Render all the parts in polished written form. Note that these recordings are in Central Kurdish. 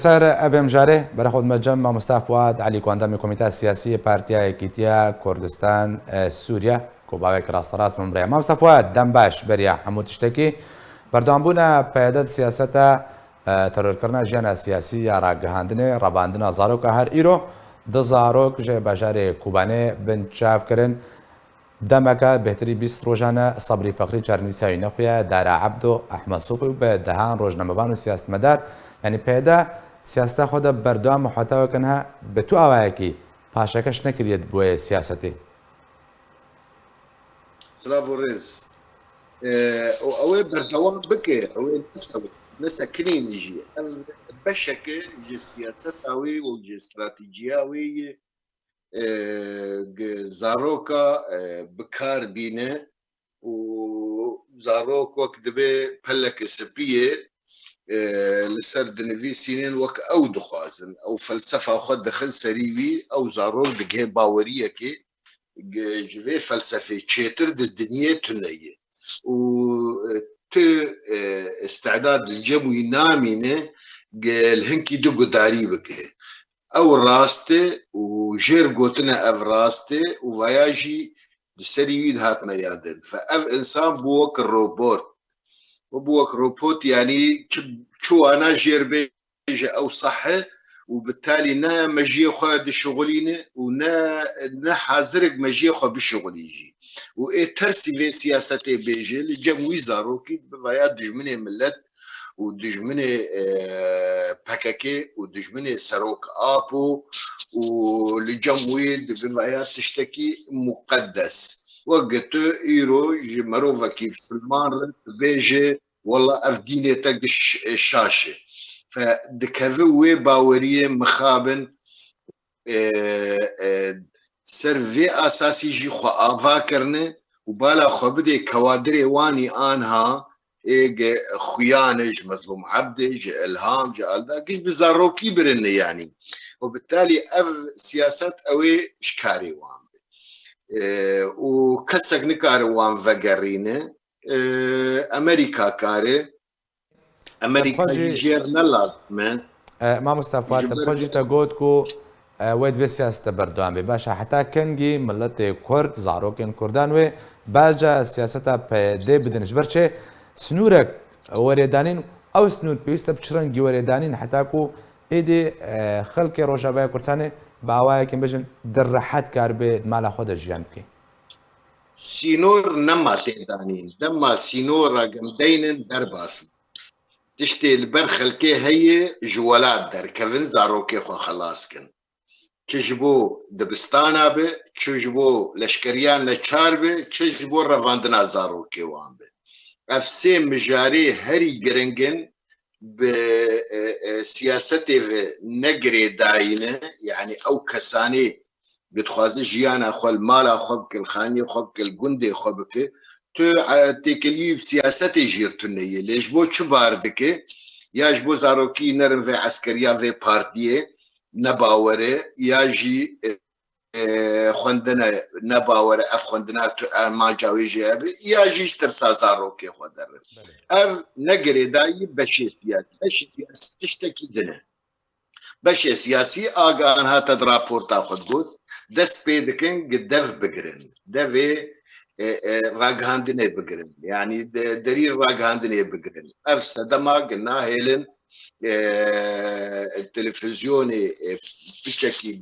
لەسەر ئەبێم ژارێ بەرەخۆت مەجەم مامۆستا فواد علی کۆندەمی کۆمیتە سیاسی پارتیا یەکیتیە کوردستان سووریا کۆباوێک ڕاستەڕاست مەمرەیە مامۆستا فواد دەم باش بەریە هەموو تشتێکی بەردەوامبوونە پەیادەت سیاسەتە تەرۆرکردنا ژیانە سیاسی یا ڕاگەهاندنێ ڕەباندنە زارۆکە هەر ئیرۆ دە زارۆک ژێ بەژارێ کوبانێ بن چاوکردن دەمەکە بهتری 20 ڕۆژانە سەبری فەقری چارنیساوی نەخویە دارا عەبد و ئەحمەد سوفی و بە دەهان ڕۆژنەمەبان و سیاستمەدار ینی پێدا سیاستا خۆدە بەردەوام محتەوەکەنها بە تو ئاوایەکی پاشەکەش نەکرێت بۆیە سیاسەتی سلااو ڕێز ئەوەی بەردەوام بکێ ئەوەی نەسەکرێنیژی بەشەکە جستیاتەتاوی و استراتیجیاوی زارۆکە بکار بینە و زارۆک وەک دەبێ پەلەکە سپیە لەسەر دنویسینێن وەک ئەو دخوازن ئەو فەلسەفا خۆ دەخل سەریوی ئەو زارۆک دگێ باوەریەکێ جوێ فەلسەفەی چێتر دنیە تونەیە و تو استعداد الجەموی نامینە هەنکی دگوداری بکە ئەو ڕاستێ و ژێر گوتنە ئەڤ ڕاستێ و ڤایاژی سەریوی هاتنە یادن ئەڤ ئینسان بوو وەک ڕۆبۆت بوو وەک ڕۆبۆت ینی چوانە ژێربێژە ئەو سەحە و بالتالي نا مجيه خو دشغلينه ونا حاضرك مجيه خو بشغليجي و ترسي في سياسته بيجي لجموي زاروكي بيا دجمنه ملت ودجمنه باكاكي ودجمنه سروك ابو ولجموي بيا تشتكي مقدس وقت ايرو جمروفا كيف سلمان بيجي والله افدينه تقش الشاشه فدكذوي باوريه مخابن سرفي اساسي جي خو افا كرنه وبالا خو بدي كوادري واني انها خيانج مظلوم عبدج الهام جالدا كيش بزاروكي برن يعني وبالتالي اف سياسات اوي شكاري وان وكسك نكار وان فقرينه امريكا كاري امريكا جيرنا لازم مامۆستا فواد تەخۆژیتە گوت و وێ دوێ سیاستە بەردەوام بێ باشە حتا کەنگی ملەتێ کورد زارۆکێن کوردان وێ باجە سیاسەتە پێدێ بدنش بەرچێ سنوورێک وەرێدانین ئەو سنوور پێویستە بچڕەنگی وەرێدانین حتاکو ئێدێ خەڵکی ڕۆژاوای کوردستانێ باوایەکەم بێژن دڕەحەت کار بێ مالا خۆدە ژیان بکەین سینۆر نەما تێدانین دەما سینۆڕە گەمدەینن دەرباسن تشتي البر خلكي هي جوالات دركفن زاروكي خو خلاصكن تجبو دبستانا به تجبو لشكريان لچار به تجبو رواندنا زاروكي وان به افسي مجاري هري جرنجن بسياسته نجري داينه يعني او كساني بتخازن جيانا خو المال خو الخاني خو الجندي خو بك تو تكلي بسياسة جيرتونية ليش بو شباردك ياج بو زاروكي نرم في عسكرية في بارتية نباورة ياجي خندنا نباورة اف خندنا ما جاوي جابي ياجي ترسا زاروكي خدر اف نقري داي بشي سياسي تشتكي دنا بشي سياسي اغان هاتا درابورتا خد قلت دس بيدكن قدف بقرن دفي راجهاندني بقرن يعني دليل راجهاندني بقرن أفسد دما قلنا هيلن التلفزيوني بشكل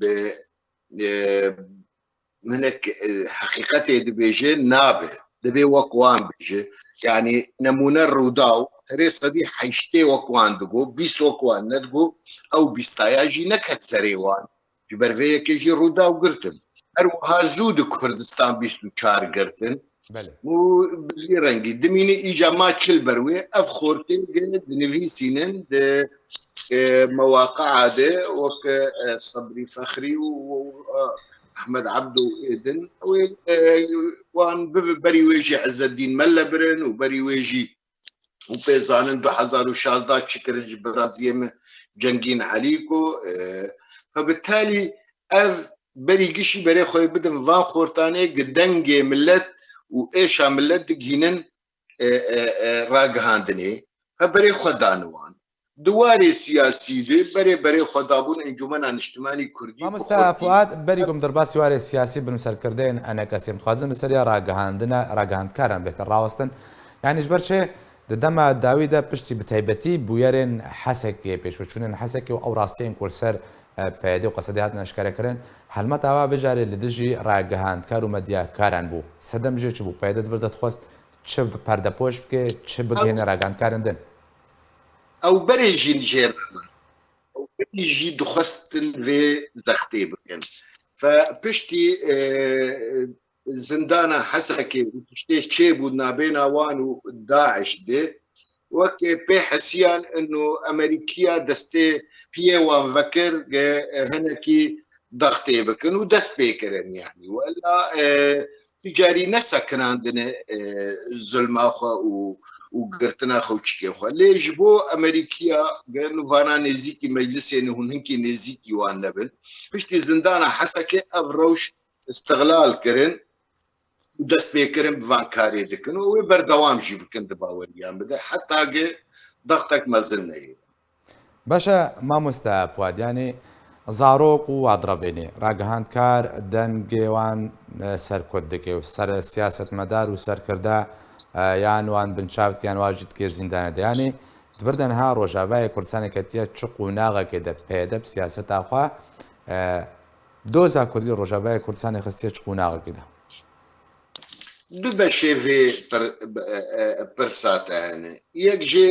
منك حقيقته دبيجي نابه دبي وقوان بيجي يعني نمونا الروداو تريس دي حيشتي وقوان دقو بيست وقوان ندقو او بيستاياجي نكت سريوان جبرفيه كيجي روداو قرتن اروها زود كردستان بيشتو چار قرتن و بلي رنگي دميني ايجا ما تشل بروي اف خورتين دنفيسينن د مواقع ده وك صبري فخري واحمد عبدو ايدن وان بري ويجي عز الدين ملبرن وبري ويجي وبيزانن 2016 شكرج برازيم جنگين عليكو فبالتالي اف بري قشي بري خوي بدن فان خورتاني قدنجي ملت وإيشا ملت دقينن راقهاندني فبري خدانوان دواري سياسي دي بري خدابون انجمن اجتماعي كردي مامۆستا بخوردي فواد بەریگم دەرباسی وارێ سیاسی بنووسەرکردن ئەنە کەسیم خوازم لەسەریا ڕاگەهاندکاران بێتە ڕاوەستن یانیش بەرچێ دەدەما داویدا پشتی بتایبەتی بویەرێن حەسێکی پێشوچوونن حەسێکی و ئەو ڕاستەیەن کورسەر پەیدە و قەسەدی هاتنە ئەشکارەکردن هەلمەت ئاوا بژارێت لە دژی ڕاگەهاندکار و مەدیاکاران بوو سەدەمژێکی بوو پەیدەت وردە دخواست چ پەردەپۆش بکێ چ بگەێنە ڕاگەهاندکارندن او بري جين جير او بري جي دخستن في زختي بكن فبشتي زندانا حسكي وتشتي شيبو نابين اوان وداعش دي وكي بي حسيان انه امريكيا دستي فيه وان فكر هنكي ضغطي بكن ودست بيكرن يعني ولا تجاري نسا كان عندنا ظلم اخو وقرتنا خوشكي خو ليش بو امريكيا قالوا فانا نزيكي مجلس انه هنكي نزيكي وانبل بشتي زندانا حسكي ابروش استغلال كرن ودست بيكرن بفانكاري دكن وبردوام جي بكن دباوريا بدا حتى ضغطك ما زلنا باشە مامۆستا فواد ینی زارۆک و وادڕەبێنێ ڕاگەهاندکار دەنگێوان سەرکۆت دەکێ و سەر سیاست مەدار و سەرکردا یانوان بنچاوتیان واژیت کێ زیندانە دەیانی دووردەنها ڕۆژاوای کوردستانێکەتیە چق و ناغەکێدە پێدە سیاستاخوا دۆزا کوردی ڕۆژاوای کوردستانی خستیە چق و ناغەکێدا دو بەشێ پرساتە هەنێ یەک جێ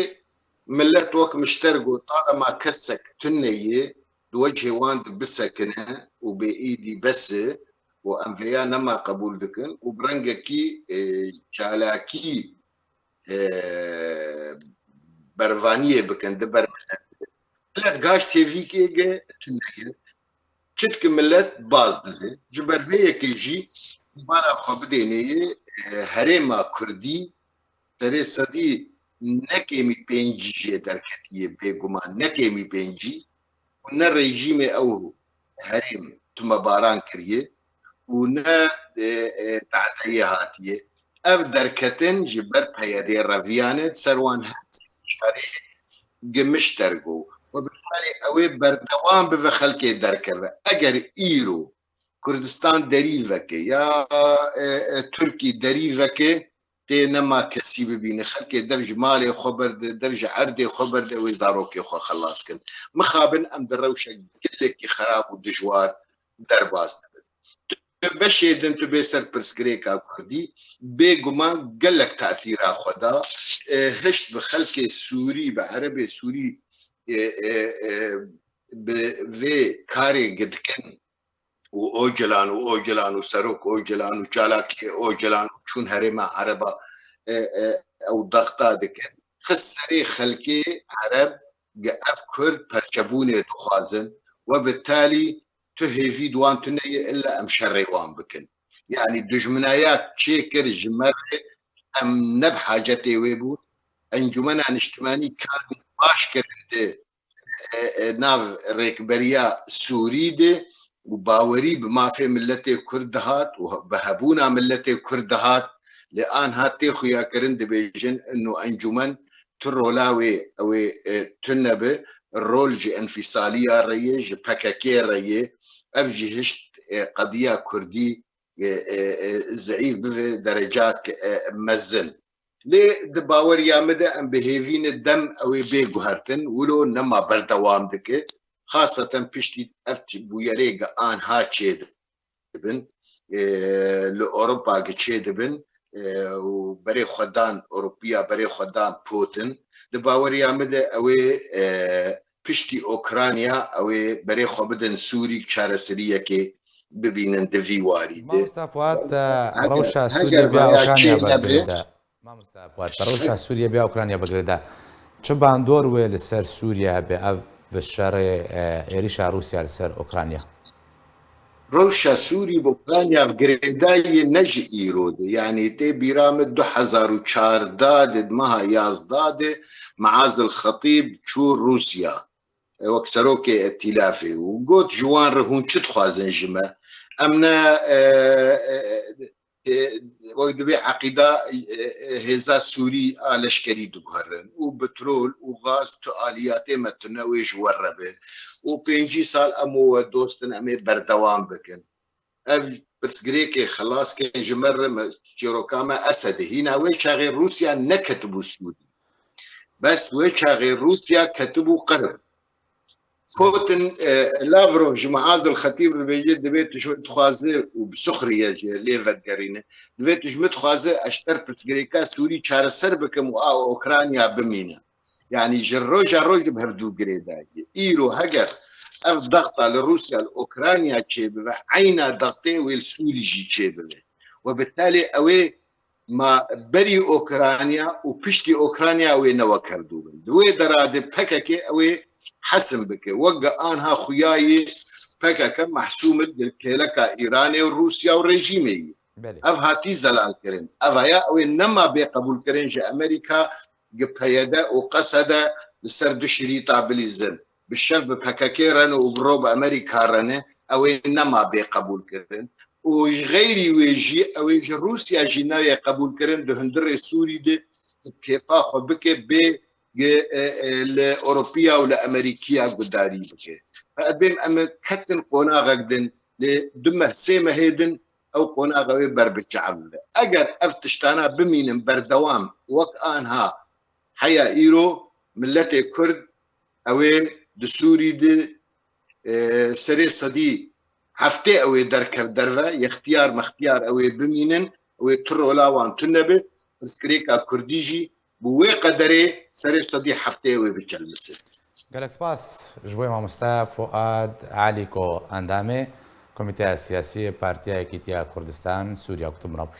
ملت وەک مشتەرگ و طالما کەسێک تونەیە دووەجێ وان بسەکنە و بێئیدی بەسێ و ئەمڤەیە نەما قبول دکن و برەنگەکی چالاکی بەرڤانیە بکەن دەبەر ملت گاش تێڤیکێگە تونەیە چتکە ملت باز بزێ ji berveyekê jî bara xwe bidêneye herêma Kurdî serê sedî nekêmî pêncî jê derketiye bêguman nekêmî pêncî û ne rejîmê ew herêm tumebaran kiriye û ne tehteyê hatiye ev derketin ji ber peyedê reviyanê ser wan çarê gimiş dergo وبالتالي اوي بردوام بفي خلقي دركبه اگر ايرو كردستان دريفك يا تركي دريفك تي نما كسي ببين خلقي درج مالي خبر درج عردي خبر وزاروكي خو خلاص كن مخابن ام دروشه قلك خراب ودجوار درباس باش يدن تو بيسر برسكريكا كردي بيغمان قالك تاثير خدا هشت بخلقي سوري بعربي سوري به کاری گدکن و اوجلان و سروک اوجلان و چالاکی اوجلان چون هرم عربا او ضغطا دکن خسری خلقی عرب قف كرد پرچبونه دخوازن وبالتالي تهيفي دوان تنية إلا أم شريوان بكن يعني دجمنايات تشيكر جمر أم نبحاجتي ويبو انجمنا اجتماعي كان باش کرده ناو ریکبریا سوری ده و باوری به مافی ملت کرد هات و بهبونا ملت کرد هات لآن هاتی خویا کرند بیجن انو انجمن ترولاوی او تنبه رول جي انفصالية ريه جي بكاكي ريه اف جي هشت قضية كردي ضعيف بدرجات مزن لي دباور يامده ام بهيفين الدم او بيغهرتن ولو نما بردوام دكه خاصه بشتي افتي بويريغا ان هاتشيد بن لاوروبا گچيد بن وبري خدان اوروبيا بري خدان بوتين دباور يامده او بشتي اوكرانيا او بري خبدن سوري چارسريه كي ببينن دفي واريد مستفوات روشا سوريا بیا اوکرانیا بگرده مامۆستافوات ڕەوشە سووریە بیا ئوکرانیا بەگرێدا چ باندۆر وێ لەسەر سووریا هەبێ ئەv شەڕێ عێریشا رووسیا لەسەر ئۆکرانیا روشا سوري بأوكرانيا بقريداي نجي إيرود يعني تي بيرامد 2014 مها يازداد معاذ الخطيب شور روسيا وكسروكي ائتلافي وقوت جوان رهون شد خوازن جمع أمنا وقت دبي عقيدة هزا سوري لشكري دبهرن وبترول وغاز تو آليات متنوج وربه وبينجي سال أمو دوستن أمي بردوام بكن اف برسغريكي خلاص كان جمر جيروكاما اسد هنا ويش غير روسيا نكتبوا سوري بس ويش غير روسيا كتبوا قرب فوتن لافروف جمعاز الخطيب البيجي دبيت شو تخازه وبسخريه ليفت قرينه دبيت شو تخازه اشتر برسغريكا سوري شار سربك مو اوكرانيا بمينا يعني جروج بهردو قريدا ايرو هجر اف ضغطه لروسيا الاوكرانيا تشيبه عينا ضغطي والسوري جي تشيبه وبالتالي اوي ما بري اوكرانيا وبشتي اوكرانيا اوي نوكردو دوي دراد بككي اوي حسن بك وقع انها خياي بكك محسوم الكيلكا ايراني وروسيا والرجيمي اف هاتي زلال كرين اف يا اوي نما بقبول كرين جا امريكا قبيدا وقصد لسرد شريطه بليزن بالشف بكاكيرن وبروب امريكا رن او انما بقبول كرن وغيري ويجي او يجي روسيا جنايه قبول كرن دهندر سوري دي كيف اخذ بك ب الاوروبيه ولا امريكيه قداري بك فقدم ام كتن قونا غدن لدمه سيمه هيدن او قونا غوي بربج عمل اجر افتشتانا بمين بردوام وقانها حيا ايرو ملتي كرد اوي دسوري دي سري صدي هفته اوي دركر درفا يختيار مختيار اوي بمينن اوي ترولا وان تنبه تسكريكا كرديجي بوي قدري سري صدي هفته اوي بكلمسه قالك سباس جبوي ماموستا فؤاد عليكو اندامي كوميتي السياسي بارتيا كيتيا كردستان سوريا كتب رابي